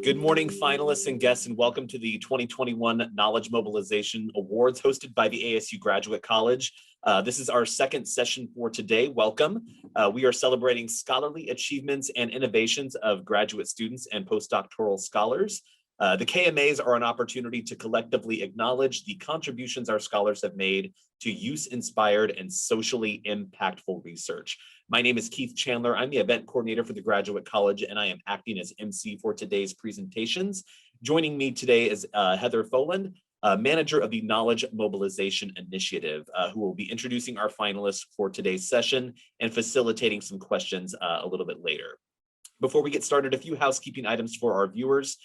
Good morning, finalists and guests, and welcome to the 2021 Knowledge Mobilization Awards hosted by the ASU Graduate College. This is our second session for today. Welcome. We are celebrating scholarly achievements and innovations of graduate students and postdoctoral scholars. The KMAs are an opportunity to collectively acknowledge the contributions our scholars have made to use-inspired and socially impactful research. My name is Keith Chandler. I'm the event coordinator for the Graduate College, and I am acting as MC for today's presentations. Joining me today is Heather Foland, manager of the Knowledge Mobilization Initiative, who will be introducing our finalists for today's session and facilitating some questions a little bit later. Before we get started, a few housekeeping items for our viewers.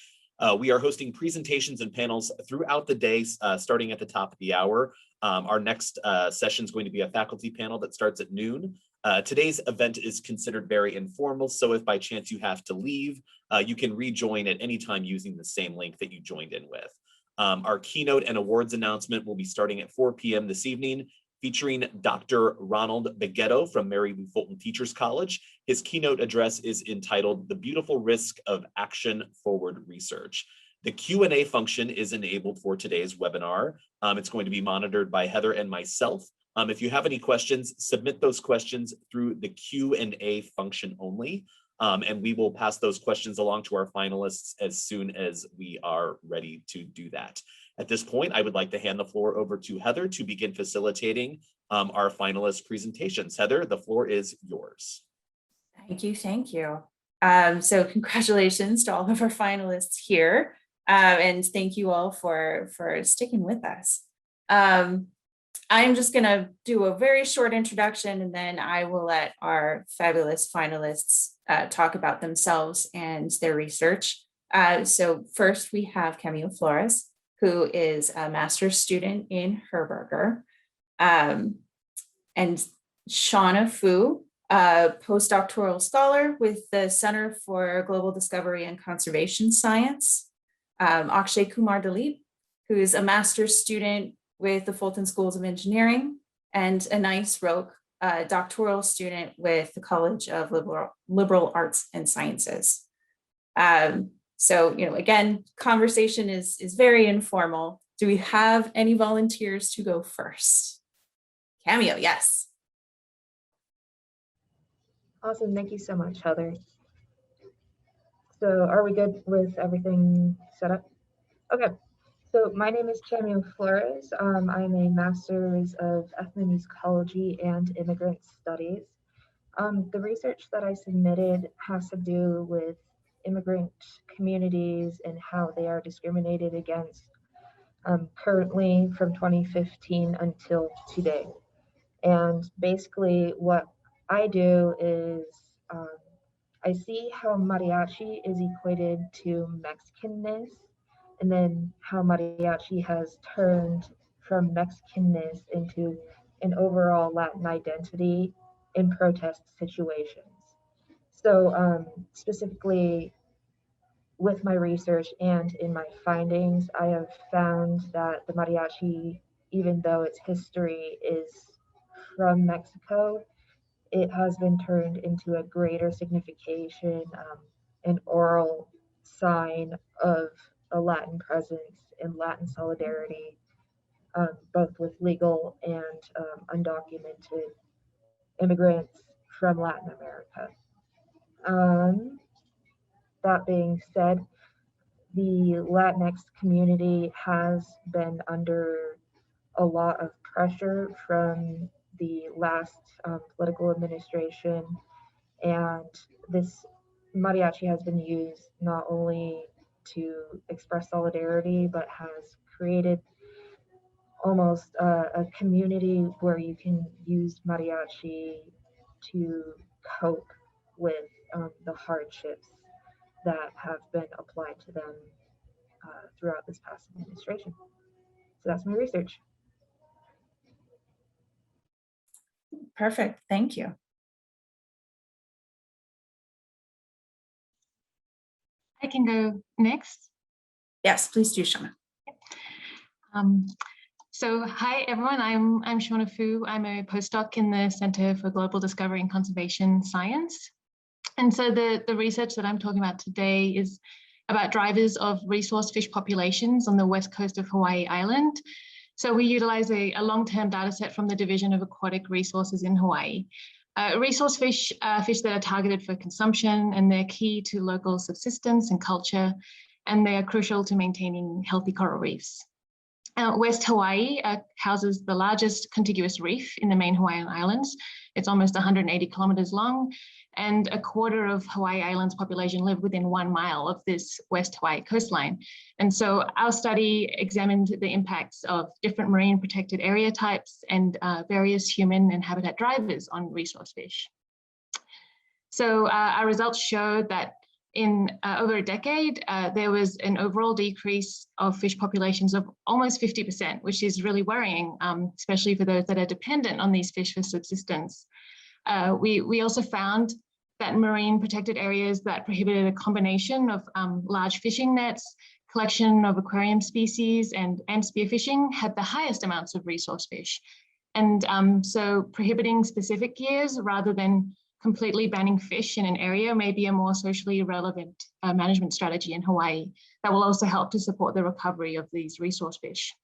We are hosting presentations and panels throughout the day, starting at the top of the hour. Our next session is going to be a faculty panel that starts at noon. Today's event is considered very informal, so if by chance you have to leave, you can rejoin at any time using the same link that you joined in with. Our keynote and awards announcement will be starting at 4 p.m. this evening, featuring Dr. Ronald Beghetto from Mary Lou Fulton Teachers College. His keynote address is entitled "The Beautiful Risk of Action Forward Research." The Q&A function is enabled for today's webinar. It's going to be monitored by Heather and myself. If you have any questions, submit those questions through the Q&A function only, and we will pass those questions along to our finalists as soon as we are ready to do that. At this point, I would like to hand the floor over to Heather to begin facilitating our finalist presentations. Heather, the floor is yours. Thank you, thank you. So congratulations to all of our finalists here, and thank you all for sticking with us. I'm just gonna do a very short introduction, and then I will let our fabulous finalists talk about themselves and their research. So first we have Camille Flores, who is a master's student in Herberger, and Shauna Fu, a postdoctoral scholar with the Center for Global Discovery and Conservation Science, Akshay Kumar Dileep, who is a master's student with the Fulton Schools of Engineering, and Anais, Roque, a doctoral student with the College of Liberal Arts and Sciences. So, again, conversation is very informal. Do we have any volunteers to go first? Cameo, yes. Awesome, thank you so much, Heather. So are we good with everything set up? Okay, so my name is Camille Flores. I'm a master's of ethnomusicology and immigrant studies. The research that I submitted has to do with immigrant communities and how they are discriminated against currently from 2015 until today. And basically what I do is I see how mariachi is equated to Mexicanness, and then how mariachi has turned from Mexicanness into an overall Latin identity in protest situations. So specifically with my research and in my findings, I have found that the mariachi, even though its history is from Mexico, it has been turned into a greater signification, an oral sign of a Latin presence and Latin solidarity, both with legal and undocumented immigrants from Latin America. That being said, the Latinx community has been under a lot of pressure from the last political administration, and this mariachi has been used not only to express solidarity, but has created almost a community where you can use mariachi to cope with the hardships that have been applied to them throughout this past administration. So that's my research. Perfect, thank you. I can go next. Yes, please do, Shauna. So hi everyone, I'm Shauna Fu. I'm a postdoc in the Center for Global Discovery and Conservation Science. And so the research that I'm talking about today is about drivers of resource fish populations on the west coast of Hawaii Island. So we utilize a long-term data set from the Division of Aquatic Resources in Hawaii. Resource fish are fish that are targeted for consumption, and they're key to local subsistence and culture, and they are crucial to maintaining healthy coral reefs. West Hawaii houses the largest contiguous reef in the main Hawaiian Islands. It's almost 180 kilometers long, and a quarter of Hawaii Island's population live within 1 mile of this West Hawaii coastline. And so our study examined the impacts of different marine protected area types and various human and habitat drivers on resource fish. So our results showed that in over a decade, there was an overall decrease of fish populations of almost 50%, which is really worrying, especially for those that are dependent on these fish for subsistence. We also found that marine protected areas that prohibited a combination of large fishing nets, collection of aquarium species, and spearfishing had the highest amounts of resource fish. And so prohibiting specific gears rather than completely banning fish in an area may be a more socially relevant management strategy in Hawaii that will also help to support the recovery of these resource fish.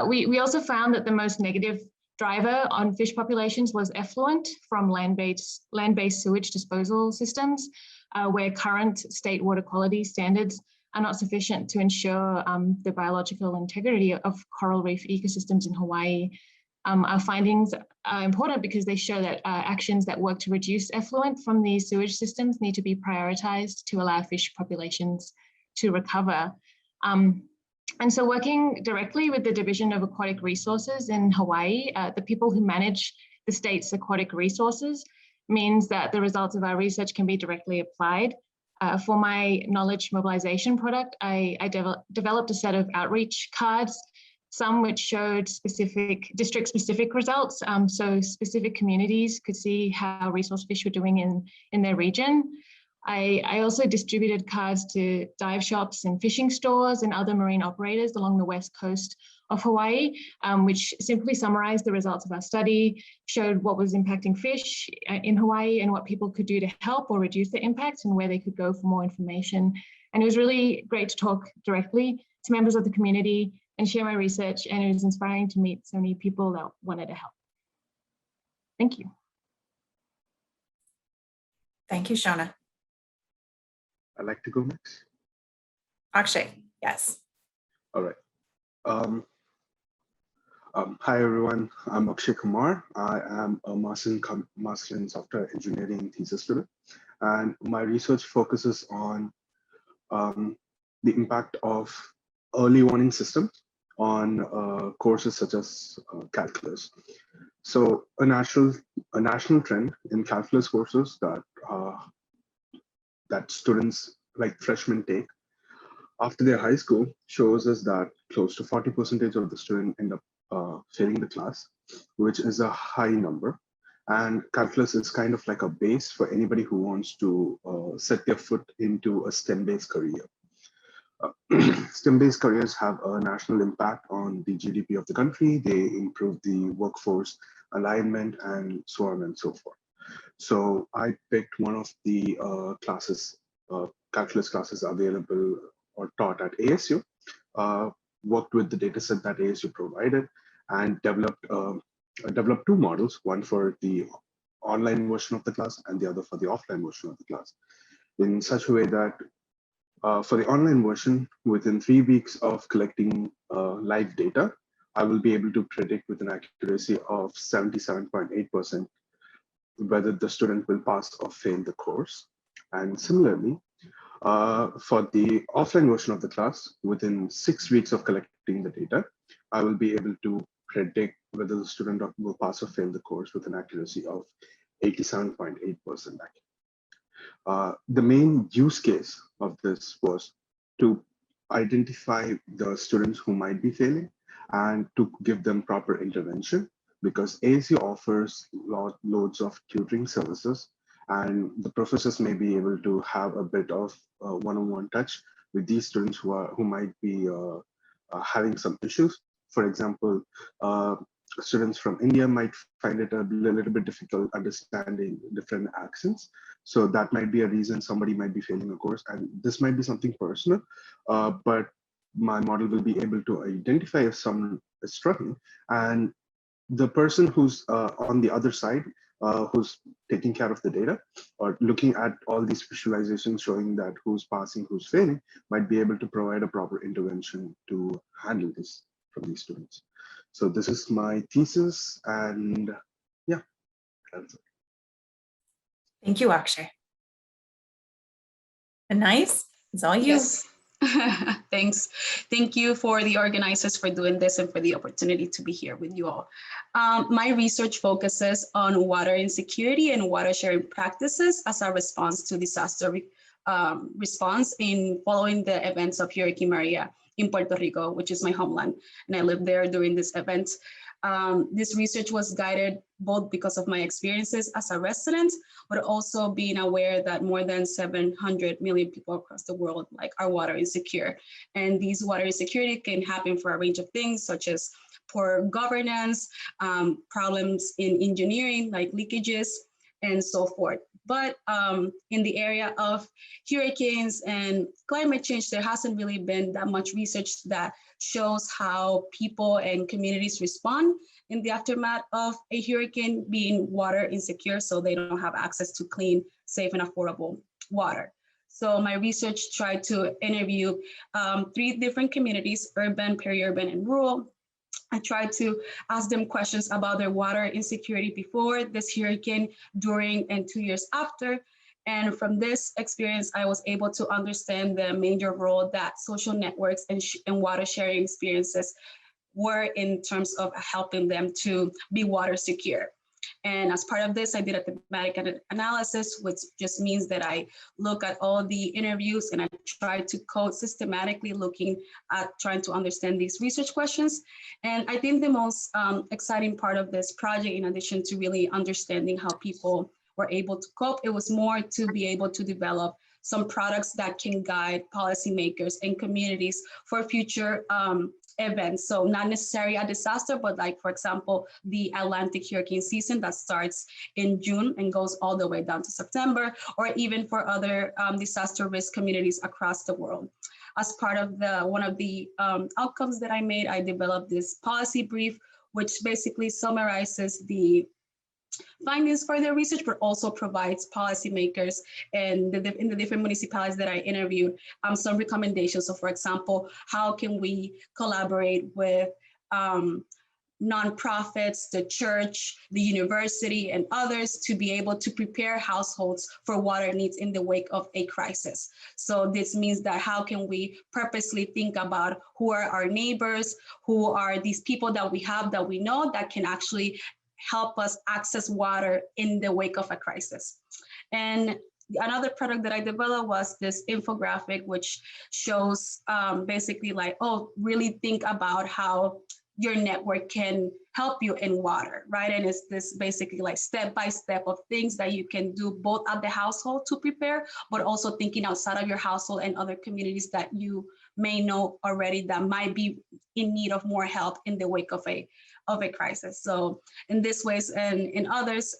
We also found that the most negative driver on fish populations was effluent from land-based sewage disposal systems, where current state water quality standards are not sufficient to ensure the biological integrity of coral reef ecosystems in Hawaii. Our findings are important because they show that actions that work to reduce effluent from these sewage systems need to be prioritized to allow fish populations to recover. And so working directly with the Division of Aquatic Resources in Hawaii, the people who manage the state's aquatic resources means that the results of our research can be directly applied. For my knowledge mobilization product, I developed a set of outreach cards, some which showed specific district-specific results, so specific communities could see how resource fish were doing in their region. I also distributed cards to dive shops and fishing stores and other marine operators along the west coast of Hawaii, which simply summarized the results of our study, showed what was impacting fish in Hawaii and what people could do to help or reduce the impacts and where they could go for more information. And it was really great to talk directly to members of the community and share my research, and it was inspiring to meet so many people that wanted to help. Thank you. Thank you, Shauna. I'd like to go next. Akshay, yes. All right. Hi, everyone. I'm Akshay Kumar. I am a master's in software engineering thesis student, and my research focuses on the impact of early warning systems on courses such as calculus. So a national trend in calculus courses that students like freshmen take after their high school shows us that close to 40% of the students end up failing the class, which is a high number. And calculus is kind of like a base for anybody who wants to set their foot into a STEM-based career. STEM-based careers have a national impact on the GDP of the country. They improve the workforce alignment and so on and so forth. So I picked one of the calculus classes available or taught at ASU, worked with the dataset that ASU provided, and developed two models, one for the online version of the class and the other for the offline version of the class, in such a way that for the online version, within 3 weeks of collecting live data, I will be able to predict with an accuracy of 77.8% whether the student will pass or fail the course. And similarly, for the offline version of the class, within 6 weeks of collecting the data, I will be able to predict whether the student will pass or fail the course with an accuracy of 87.8%. The main use case of this was to identify the students who might be failing and to give them proper intervention, because ASU offers loads of tutoring services, and the professors may be able to have a bit of one-on-one touch with these students who might be having some issues. For example, students from India might find it a little bit difficult understanding different accents. So that might be a reason somebody might be failing a course. And this might be something personal, but my model will be able to identify if someone is struggling. And the person who's on the other side, who's taking care of the data or looking at all these visualizations showing that who's passing, who's failing, might be able to provide a proper intervention to handle this from these students. So this is my thesis, and yeah, that's it. Thank you, Akshay. Anais, it's all you. Yes. Thanks. Thank you for the organizers for doing this and for the opportunity to be here with you all. My research focuses on water insecurity and water sharing practices as a response to disaster response in following the events of Hurricane Maria in Puerto Rico, which is my homeland. And I lived there during this event. This research was guided both because of my experiences as a resident, but also being aware that more than 700 million people across the world are water insecure. And these water insecurity can happen for a range of things, such as poor governance, problems in engineering like leakages, and so forth. But in the area of hurricanes and climate change, there hasn't really been that much research that shows how people and communities respond in the aftermath of a hurricane, being water insecure, so they don't have access to clean, safe, and affordable water. So my research tried to interview 3 different communities: urban, peri-urban, and rural. I tried to ask them questions about their water insecurity before this hurricane, during, and 2 years after. And from this experience, I was able to understand the major role that social networks and water sharing experiences were in terms of helping them to be water secure. And as part of this, I did a thematic analysis, which just means that I look at all the interviews and I try to code systematically, looking at trying to understand these research questions. And I think the most exciting part of this project, in addition to really understanding how people were able to cope, it was more to be able to develop some products that can guide policymakers and communities for future events. So not necessarily a disaster, but for example, the Atlantic hurricane season that starts in June and goes all the way down to September, or even for other disaster risk communities across the world. As part of one of the outcomes that I made, I developed this policy brief, which basically summarizes the findings for their research, but also provides policymakers and in the different municipalities that I interviewed some recommendations. So for example, how can we collaborate with nonprofits, the church, the university, and others to be able to prepare households for water needs in the wake of a crisis. So this means that how can we purposely think about who are our neighbors, who are these people that we have that we know that can actually help us access water in the wake of a crisis. And another product that I developed was this infographic, which shows basically really think about how your network can help you in water, right? And it's this basically step-by-step of things that you can do both at the household to prepare, but also thinking outside of your household and other communities that you may know already that might be in need of more help in the wake of a crisis. So in this ways and in others,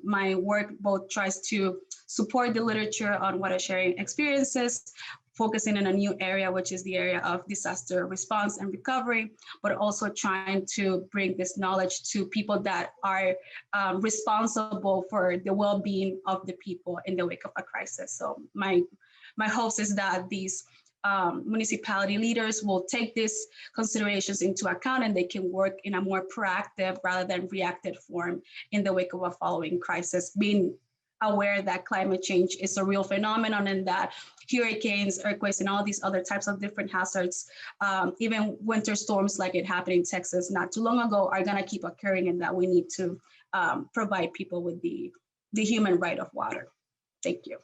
my work both tries to support the literature on water sharing experiences, focusing in a new area, which is the area of disaster response and recovery, but also trying to bring this knowledge to people that are responsible for the well-being of the people in the wake of a crisis. So my hopes is that these municipality leaders will take these considerations into account and they can work in a more proactive rather than reactive form in the wake of a following crisis, being aware that climate change is a real phenomenon and that hurricanes, earthquakes, and all these other types of different hazards, even winter storms like it happened in Texas not too long ago, are going to keep occurring, and that we need to provide people with the human right of water. Thank you.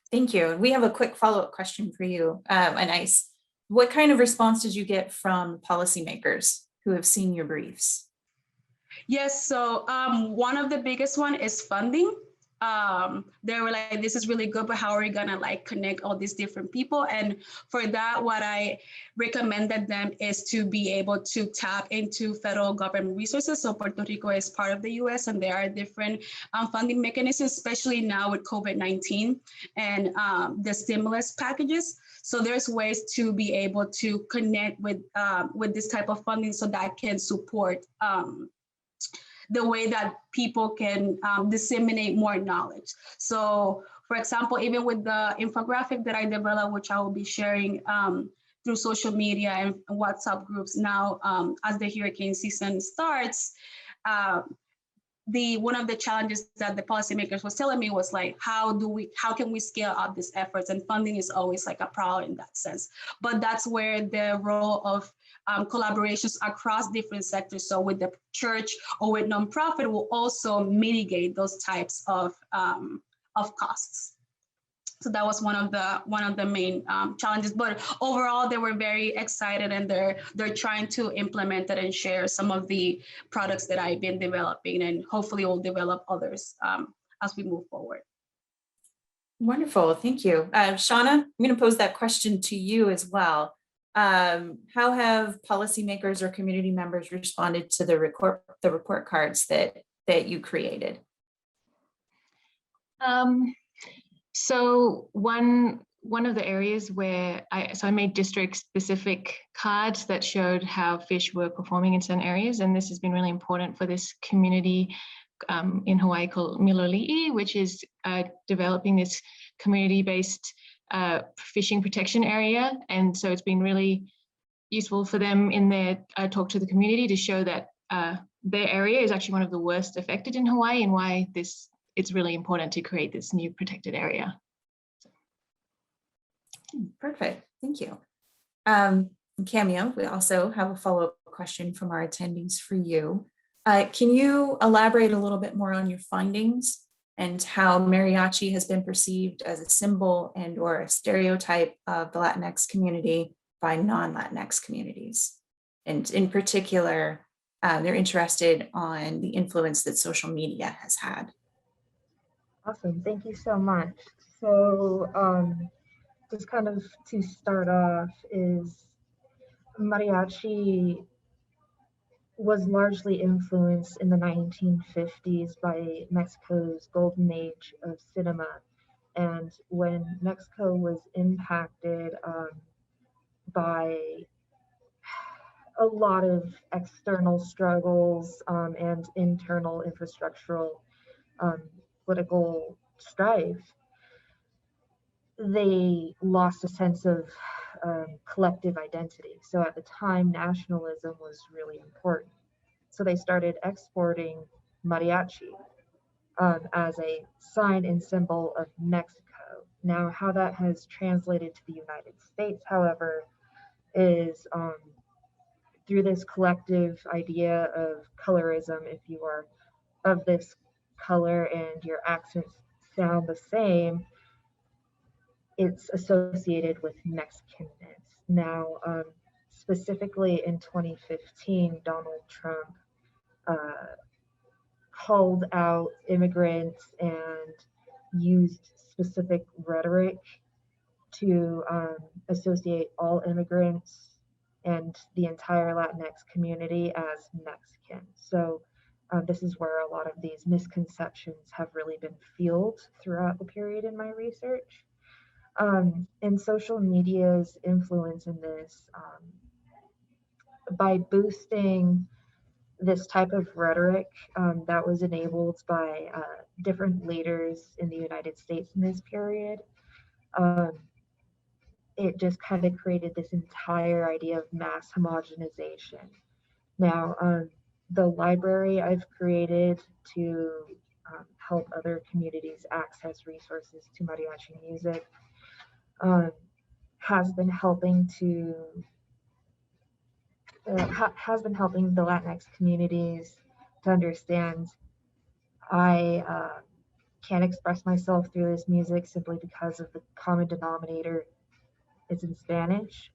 Thank you. We have a quick follow-up question for you, Anais. What kind of response did you get from policymakers who have seen your briefs? Yes, so one of the biggest one is funding. they were like, this is really good, but how are we gonna like connect all these different people? And for that, what I recommended them is to be able to tap into federal government resources. So Puerto Rico is part of the US, and there are different funding mechanisms, especially now with COVID-19 and the stimulus packages. So there's ways to be able to connect with this type of funding so that can support the way that people can disseminate more knowledge. So for example, even with the infographic that I developed, which I will be sharing through social media and WhatsApp groups now, as the hurricane season starts, one of the challenges that the policymakers was telling me was like, how can we scale up these efforts? And funding is always like a problem in that sense. But that's where the role of collaborations across different sectors, so with the church or with nonprofit, will also mitigate those types of costs. So that was one of the main challenges. But overall, they were very excited, and they're trying to implement it and share some of the products that I've been developing, and hopefully we'll develop others as we move forward. Wonderful, thank you. Shauna, I'm going to pose that question to you as well. How have policymakers or community members responded to the report cards that you created? So one of the areas where I made district-specific cards that showed how fish were performing in certain areas, and this has been really important for this community in Hawaii called Miloli'i, which is developing this community-based fishing protection area. And so it's been really useful for them in their talk to the community to show that their area is actually one of the worst affected in Hawaii, and why it's really important to create this new protected area. Perfect, thank you. Cameo, we also have a follow-up question from our attendees for you. Can you elaborate a little bit more on your findings and how mariachi has been perceived as a symbol and or a stereotype of the Latinx community by non-Latinx communities? And in particular, they're interested on the influence that social media has had. Awesome, thank you so much. So just kind of to start off, is mariachi was largely influenced in the 1950s by Mexico's golden age of cinema. And when Mexico was impacted by a lot of external struggles and internal infrastructural political strife, they lost a sense of collective identity. So at the time, nationalism was really important. So they started exporting mariachi as a sign and symbol of Mexico. Now, how that has translated to the United States, however, is through this collective idea of colorism. If you are of this color and your accents sound the same, it's associated with Mexicanness. Now, specifically in 2015, Donald Trump called out immigrants and used specific rhetoric to associate all immigrants and the entire Latinx community as Mexican. So this is where a lot of these misconceptions have really been fueled throughout the period in my research. And social media's influence in this, by boosting this type of rhetoric that was enabled by different leaders in the United States in this period, it just kind of created this entire idea of mass homogenization. Now, the library I've created to help other communities access resources to mariachi music has been helping the Latinx communities to understand I can't express myself through this music simply because of the common denominator is in Spanish.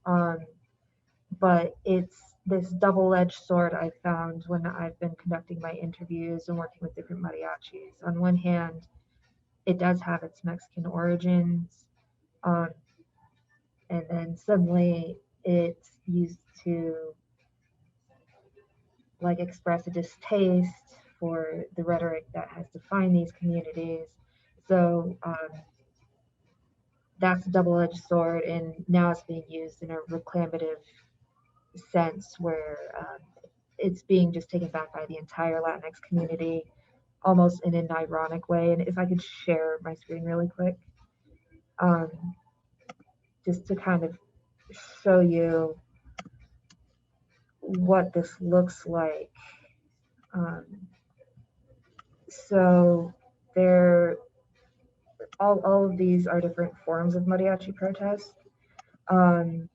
But it's this double-edged sword I found when I've been conducting my interviews and working with different mariachis. On one hand, it does have its Mexican origins. And then suddenly it's used to like express a distaste for the rhetoric that has defined these communities. So that's a double-edged sword, and now it's being used in a reclamative sense where it's being just taken back by the entire Latinx community, almost in an ironic way. And if I could share my screen really quick, just to kind of show you what this looks like. So there, all of these are different forms of mariachi protest. And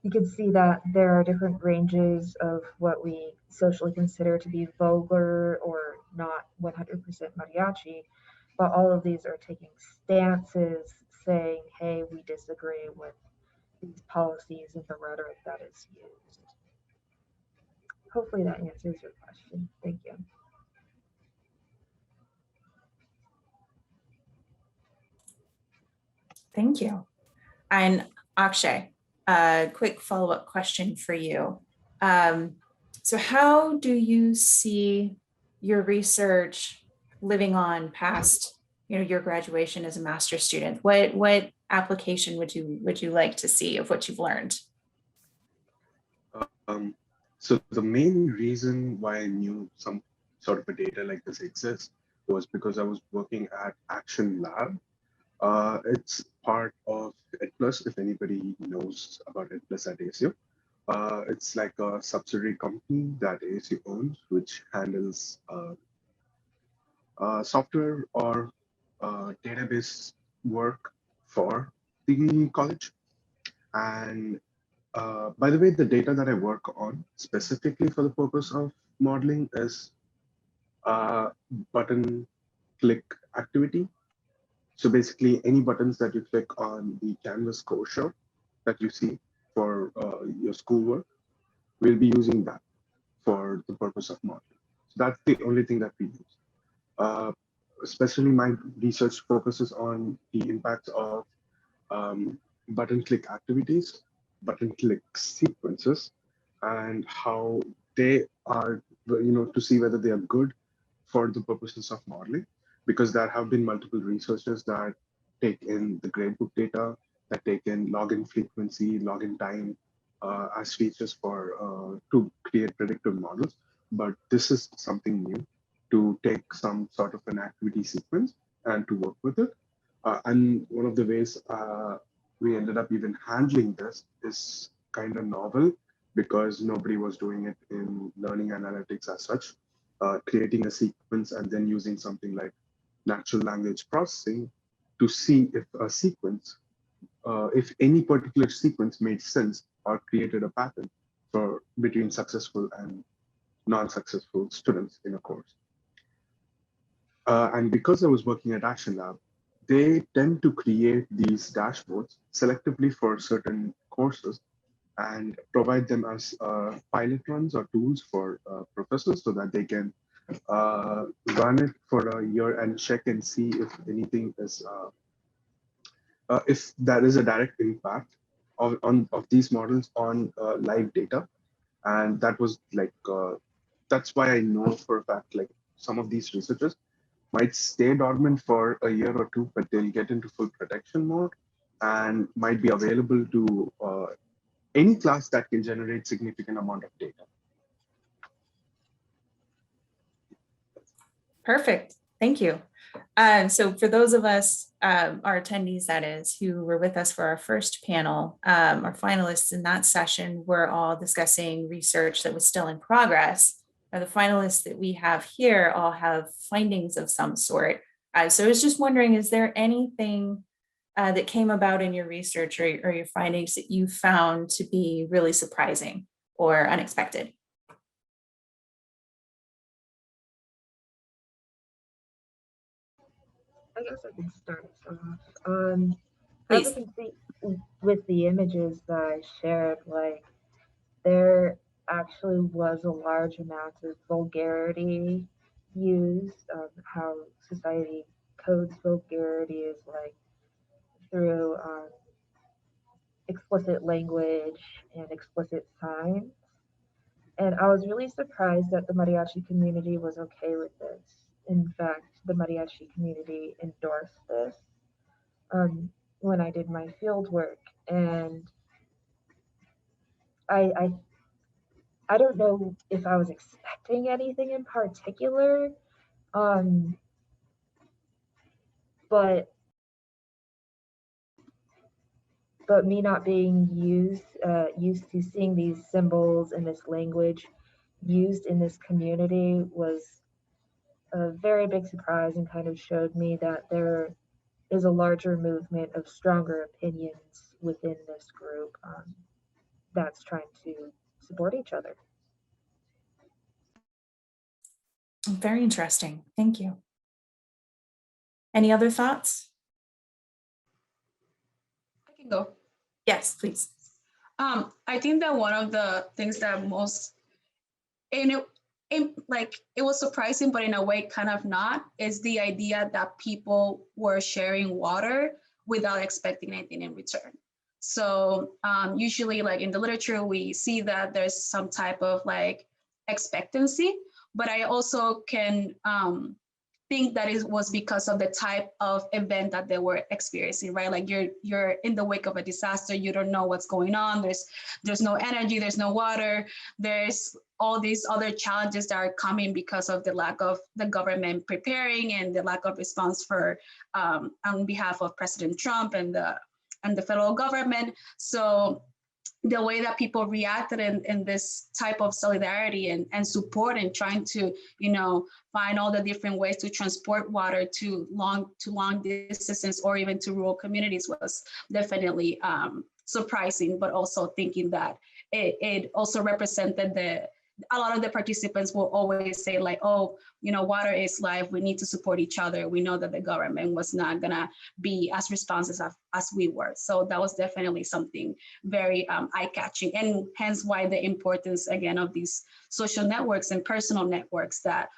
you can see that there are different ranges of what we socially consider to be vulgar or not 100% mariachi, but all of these are taking stances saying, hey, we disagree with these policies and the rhetoric that is used. Hopefully that answers your question. Thank you. Thank you. And Akshay, a quick follow-up question for you. So how do you see your research living on past, your graduation as a master's student? What application would you like to see of what you've learned? So the main reason why I knew some sort of a data like this exists was because I was working at Action Lab. It's part of EdPlus, if anybody knows about EdPlus at ASU. It's like a subsidiary company that ASU owns, which handles software or database work for the college. And by the way, the data that I work on specifically for the purpose of modeling is button click activity. So basically any buttons that you click on the Canvas core show that you see for your schoolwork, we'll be using that for the purpose of modeling. So that's the only thing that we use. Especially my research focuses on the impacts of button click activities, button click sequences, and how they are, to see whether they are good for the purposes of modeling, because there have been multiple researchers that take in the gradebook data, that take in login frequency, login time as features for to create predictive models. But this is something new, to take some sort of an activity sequence and to work with it. And one of the ways we ended up even handling this is kind of novel, because nobody was doing it in learning analytics as such. Creating a sequence and then using something like natural language processing to see if a sequence, if any particular sequence made sense or created a pattern for between successful and non-successful students in a course. And because I was working at Action Lab, they tend to create these dashboards selectively for certain courses and provide them as pilot runs or tools for professors so that they can run it for a year and check and see if anything is, if there is a direct impact of these models on live data. And that was like, that's why I know for a fact, like some of these researchers might stay dormant for a year or two, but they'll get into full protection mode and might be available to any class that can generate significant amount of data. Perfect. Thank you. So for those of us, our attendees, that is, who were with us for our first panel, our finalists in that session were all discussing research that was still in progress. Now, the finalists that we have here all have findings of some sort. So I was just wondering, is there anything that came about in your research or your findings that you found to be really surprising or unexpected? I guess I can start us off. As you can see with the images that I shared, like there actually was a large amount of vulgarity used, how society codes vulgarity is like through explicit language and explicit signs. And I was really surprised that the mariachi community was okay with this. In fact, the mariachi community endorsed this when I did my field work. And I I don't know if I was expecting anything in particular, um, but me not being used to seeing these symbols and this language used in this community was a very big surprise, and kind of showed me that there is a larger movement of stronger opinions within this group that's trying to support each other. Very interesting. Thank you. Any other thoughts? I can go. Yes, please. I think that one of the things that most, and it was surprising, but in a way kind of not, is the idea that people were sharing water without expecting anything in return. So usually like in the literature, we see that there's some type of like expectancy, but I also can think that it was because of the type of event that they were experiencing, right? Like you're in the wake of a disaster, you don't know what's going on. There's no energy, there's no water, there's all these other challenges that are coming because of the lack of the government preparing and the lack of response for on behalf of President Trump and the federal government. So the way that people reacted in this type of solidarity and support and trying to, find all the different ways to transport water to long distances or even to rural communities was definitely surprising, but also thinking that it also represented a lot of the participants will always say like, oh, water is life. We need to support each other. We know that the government was not gonna be as responsive as we were. So that was definitely something very eye-catching, and hence why the importance again of these social networks and personal networks, that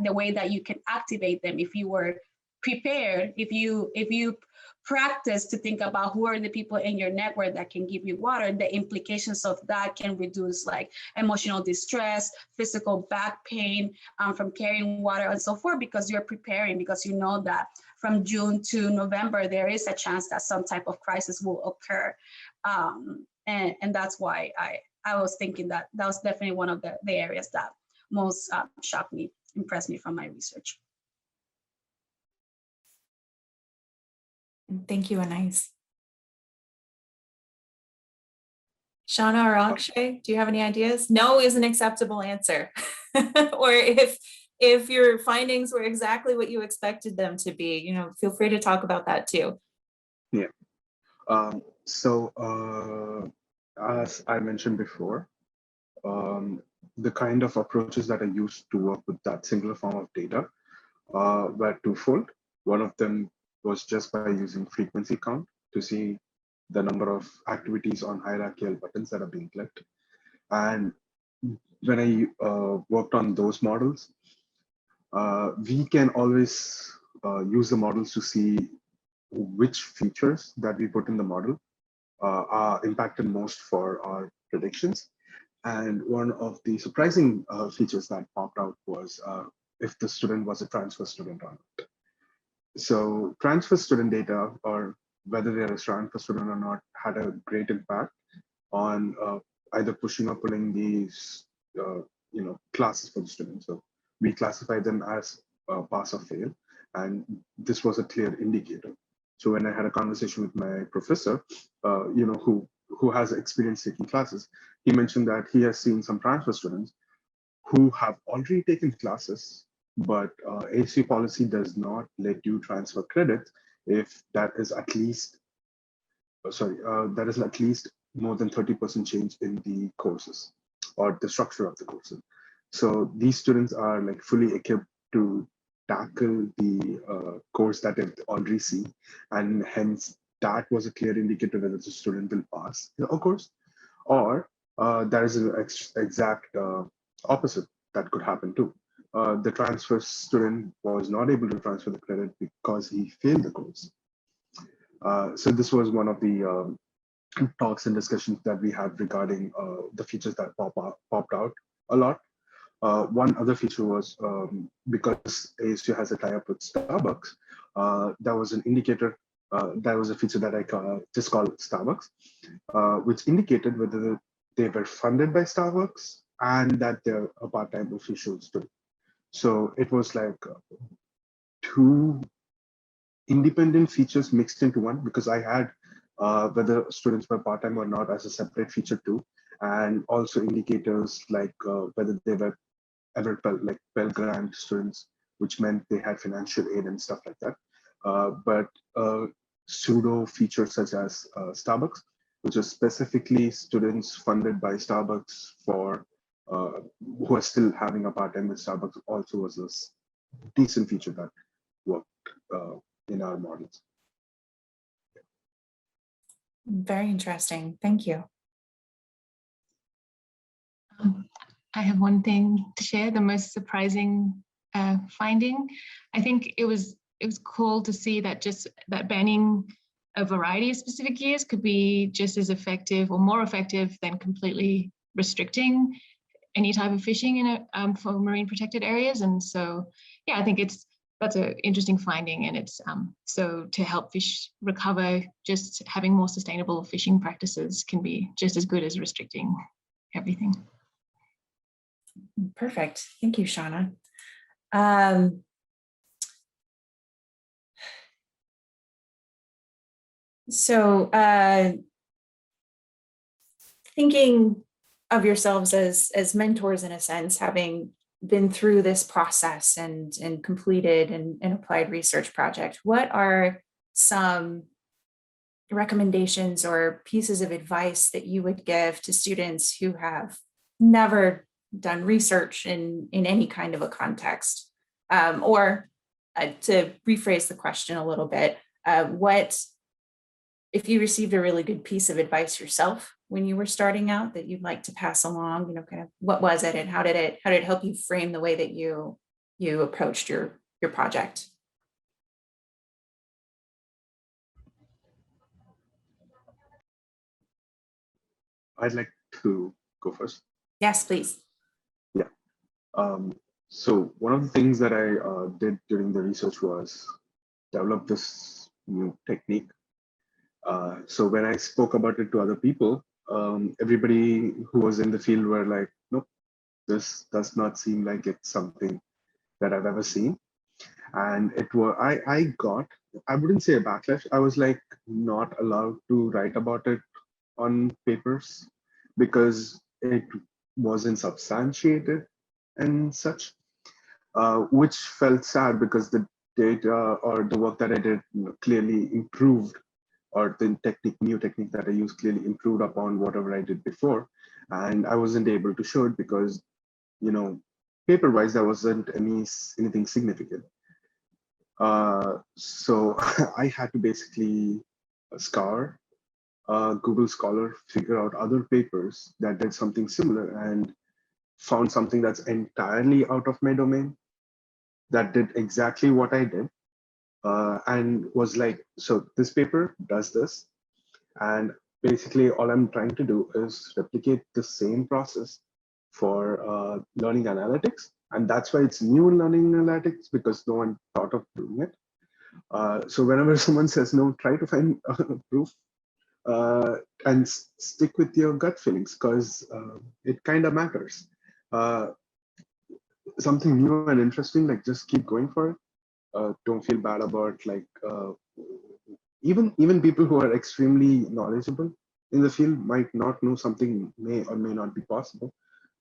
the way that you can activate them if you were prepared, if you practice to think about who are the people in your network that can give you water, the implications of that can reduce like emotional distress, physical back pain from carrying water and so forth, because you're preparing, because you know that from June to November, there is a chance that some type of crisis will occur. And that's why I was thinking that was definitely one of the areas that most shocked me, impressed me from my research. Thank you, Anais. Shauna or Akshay, do you have any ideas? No is an acceptable answer. Or if your findings were exactly what you expected them to be, feel free to talk about that too. Yeah. So as I mentioned before, the kind of approaches that I used to work with that singular form of data were twofold. One of them was just by using frequency count to see the number of activities on hierarchical buttons that are being clicked. And when I worked on those models, we can always use the models to see which features that we put in the model are impacted most for our predictions. And one of the surprising features that popped out was if the student was a transfer student or not. So transfer student data, or whether they're a transfer student or not, had a great impact on either pushing or pulling these classes for the students. So we classify them as pass or fail, and this was a clear indicator. So when I had a conversation with my professor, who has experience taking classes, he mentioned that he has seen some transfer students who have already taken classes, but ASU policy does not let you transfer credits if that is at least, more than 30% change in the courses or the structure of the courses. So these students are like fully equipped to tackle the course that they've already seen, and hence that was a clear indicator whether the student will pass the course, or there is an exact opposite that could happen too. the transfer student was not able to transfer the credit because he failed the course. So this was one of the talks and discussions that we had regarding the features that popped out a lot. One other feature was because ASU has a tie-up with Starbucks, there was an indicator, that was a feature that I just called Starbucks, which indicated whether they were funded by Starbucks and that they're a part-time official student. So it was like two independent features mixed into one, because I had whether students were part-time or not as a separate feature too, and also indicators like whether they were ever Pell Grant students, which meant they had financial aid and stuff like that. But pseudo features such as Starbucks, which is specifically students funded by Starbucks for who are still having a part-time with Starbucks, also was a decent feature that worked in our models. Very interesting. Thank you. I have one thing to share, the most surprising finding. I think it was cool to see that just that banning a variety of specific years could be just as effective or more effective than completely restricting any type of fishing in for marine protected areas. And so, yeah, I think that's an interesting finding, and it's so to help fish recover, just having more sustainable fishing practices can be just as good as restricting everything. Perfect. Thank you, Shauna. So thinking of yourselves as mentors in a sense, having been through this process and completed an applied research project, what are some recommendations or pieces of advice that you would give to students who have never done research in any kind of a context? Or to rephrase the question a little bit, what if you received a really good piece of advice yourself when you were starting out that you'd like to pass along, kind of what was it and how did it help you frame the way that you approached your project? I'd like to go first. Yes, please. Yeah. So one of the things that I did during the research was develop this new technique. So when I spoke about it to other people, everybody who was in the field were like, nope, this does not seem like it's something that I've ever seen. And it was, I wouldn't say a backlash. I was like not allowed to write about it on papers because it wasn't substantiated and such, which felt sad because the data or the work that I did clearly improved, or the new technique that I used clearly improved upon whatever I did before. And I wasn't able to show it because, paper-wise, there wasn't anything significant. So I had to basically scour Google Scholar, figure out other papers that did something similar, and found something that's entirely out of my domain that did exactly what I did, and was like, so this paper does this, and basically all I'm trying to do is replicate the same process for learning analytics, and that's why it's new in learning analytics, because no one thought of doing it. So whenever someone says no, try to find proof and stick with your gut feelings, because it kind of matters. Something new and interesting, like just keep going for it. Don't feel bad about even people who are extremely knowledgeable in the field might not know something may or may not be possible.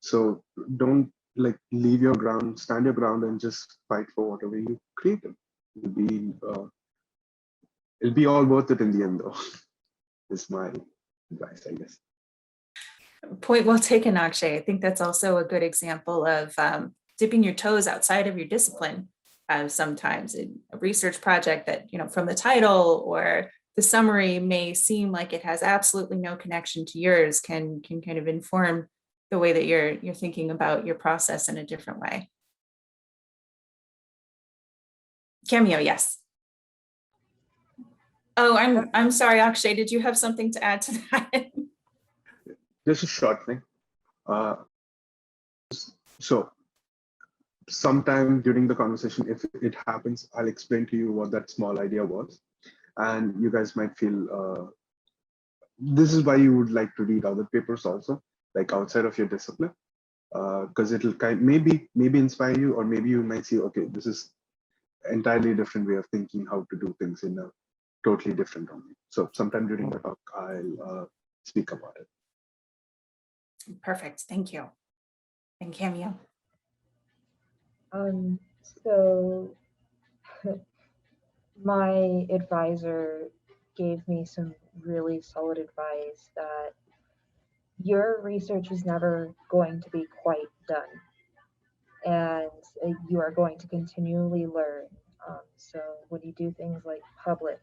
So don't leave your ground, stand your ground, and just fight for whatever you created. It'll be all worth it in the end, though. Is my advice, I guess. Point well taken, Akshay. I think that's also a good example of dipping your toes outside of your discipline. Sometimes in a research project that, from the title or the summary may seem like it has absolutely no connection to yours, can kind of inform the way that you're thinking about your process in a different way. Cameo, yes. Oh, I'm sorry, Akshay, did you have something to add to that? Just a short thing. So sometime during the conversation, if it happens, I'll explain to you what that small idea was. And you guys might feel, this is why you would like to read other papers also, like outside of your discipline, because it'll maybe inspire you, or maybe you might see, okay, this is entirely different way of thinking how to do things in a totally different domain. So sometime during the talk, I'll speak about it. Perfect, thank you. And Cameo. So my advisor gave me some really solid advice that your research is never going to be quite done, and you are going to continually learn. So when you do things like publish,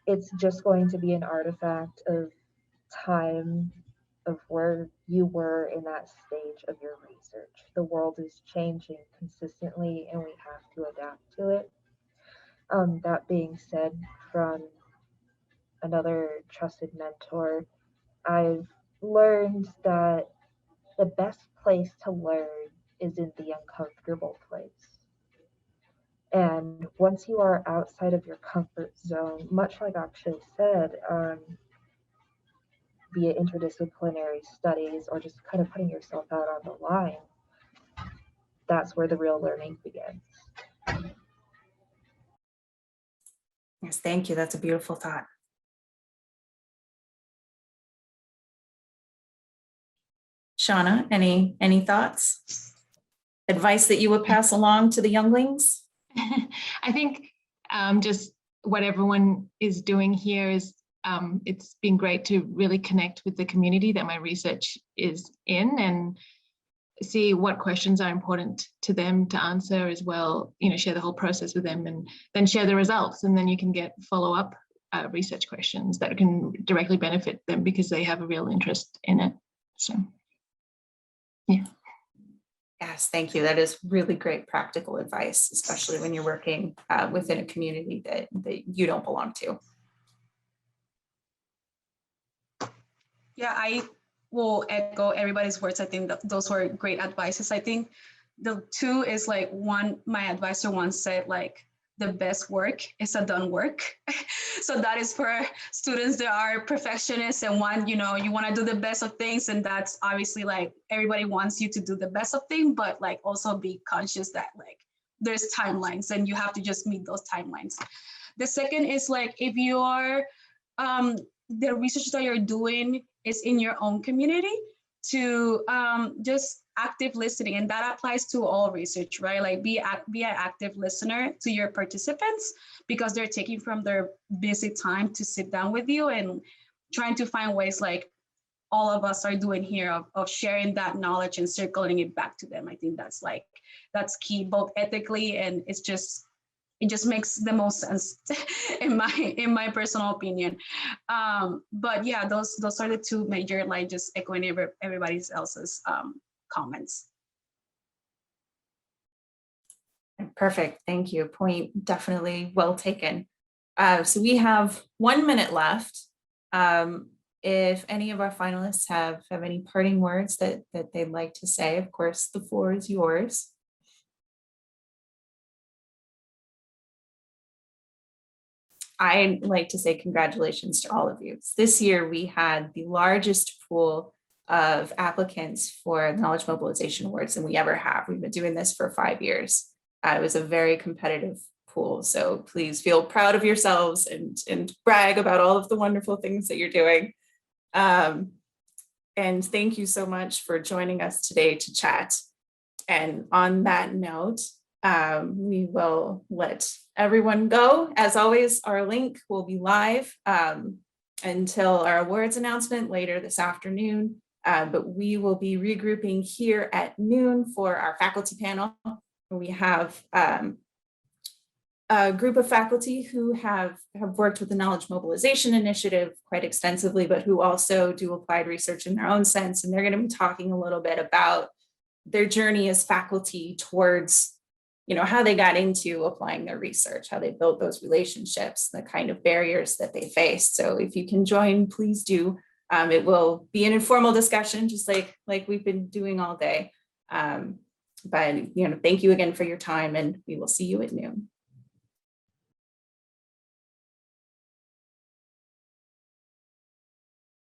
it's just going to be an artifact of time, of where you were in that stage of your research. The world is changing consistently and we have to adapt to it. That being said, from another trusted mentor, I've learned that the best place to learn is in the uncomfortable place. And once you are outside of your comfort zone, much like Akshay said, be it interdisciplinary studies or just kind of putting yourself out on the line, that's where the real learning begins. Yes, thank you. That's a beautiful thought. Shauna, any thoughts? Advice that you would pass along to the younglings? I think just what everyone is doing here is it's been great to really connect with the community that my research is in and see what questions are important to them to answer as well, share the whole process with them and then share the results, and then you can get follow-up research questions that can directly benefit them because they have a real interest in it. So yeah. Yes, thank you. That is really great practical advice, especially when you're working within a community that you don't belong to. Yeah, I will echo everybody's words. I think that those were great advices. I think the two is like one, my advisor once said, like, the best work is a done work. So that is for students that are perfectionists and want, you want to do the best of things. And that's obviously like everybody wants you to do the best of things, but like also be conscious that like there's timelines and you have to just meet those timelines. The second is like, if you are, the research that you're doing is in your own community, to just active listening, and that applies to all research, right? Like be an active listener to your participants because they're taking from their busy time to sit down with you and trying to find ways like all of us are doing here of sharing that knowledge and circling it back to them. I think that's key, both ethically and it just makes the most sense in my personal opinion. But yeah, those are the two major, like just echoing everybody else's comments. Perfect, thank you. Point definitely well taken. So we have 1 minute left. If any of our finalists have any parting words that they'd like to say, of course, the floor is yours. I'd like to say congratulations to all of you. This year, we had the largest pool of applicants for the Knowledge Mobilization Awards than we ever have. We've been doing this for 5 years. It was a very competitive pool. So please feel proud of yourselves and brag about all of the wonderful things that you're doing. And thank you so much for joining us today to chat. And on that note, we will let everyone go. As always, our link will be live until our awards announcement later this afternoon, but we will be regrouping here at noon for our faculty panel. We have a group of faculty who have worked with the Knowledge Mobilization Initiative quite extensively, but who also do applied research in their own sense. And they're going to be talking a little bit about their journey as faculty towards how they got into applying their research, how they built those relationships, the kind of barriers that they faced. So if you can join, please do. It will be an informal discussion, just like we've been doing all day. But thank you again for your time, and we will see you at noon.